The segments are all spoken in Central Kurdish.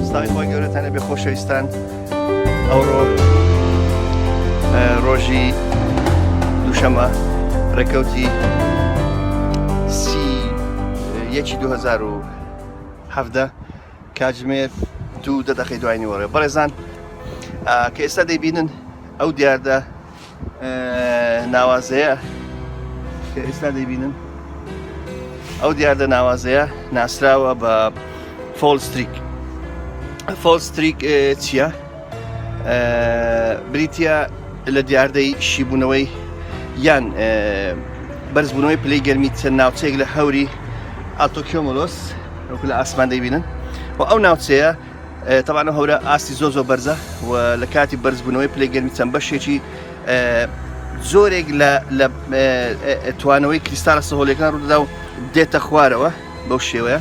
ستای خۆی گەورەتانە بێ خۆشەویستان ئەوڕۆ ڕۆژی دووشەمە ڕێکەوتی 2017 کاتژمێر 2 دوای وەڕێ بەڕێزان کە ئێستا دەیبینن ئەو دیاردە ناوازەیە کە ئێستا دەیبینن ئەو دیاردە ناوازەیە ناسراوە بە فۆڵستریک. فۆڵستریک چییە؟ بریتە لە دیاردەی شیبوونەوەی یان بەرزبوونەوەی پلەی گەرمی چەند ناوچەیەک لە هەوری ئاتۆکیۆمۆلۆس وەکو لە ئاسمان دەیبینن و ئەو ناوچەیە تەبانە هەورە ئاستی زۆ بەرزە و لە کاتی بەرزبوونەوەی پلەی گەرمی چەند بەشێکی زۆرێک لە توانەوەی کریستالە سەهۆڵیەکان ڕوودەدا و دێتە خوارەوە بەو شێوەیە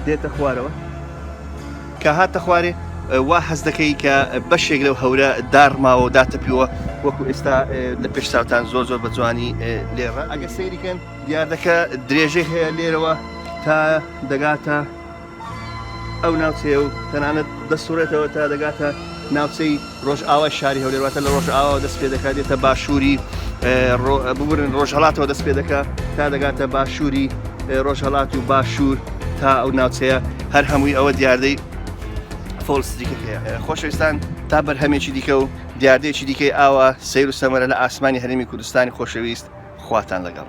دێتە خوارەوە کە هاتە خوارێ وا حەز دەکەی کە بەشێک لەو هەورە دارماوە و داتەپیوە وەکو ئێستا لە پێش چاوتان زۆر بە جوانی لێڕە. ئەگە سەیریکەن دیاردەکە درێژەی هەیە لێرەوە تا دەگاتە ئەو ناوچەیە و تەنانەت دەسوڕێتەوە تا دەگاتە ناوچەی ڕۆژئاوای شاری هەولێر، واتە لە ڕۆژئاوا دەست پێ دەکات دێتە باشووری ببورن ڕۆژهەڵاتەوە دەست پێ دەکات تا دەگاتە باشووری ڕۆژهەڵات و باشوور تا ئەو ناوچەیە هەر هەمووی ئەوە دیاردەی فۆڵستریکەکەیە. خۆشەویستان تا بەرهەمێکی دیکە و دیاردەیەکی دیکەی ئاوا سەیر و سەمەرە لە ئاسمانی هەرێمی کوردستانی خۆشەویست خواتان لەگەڵ.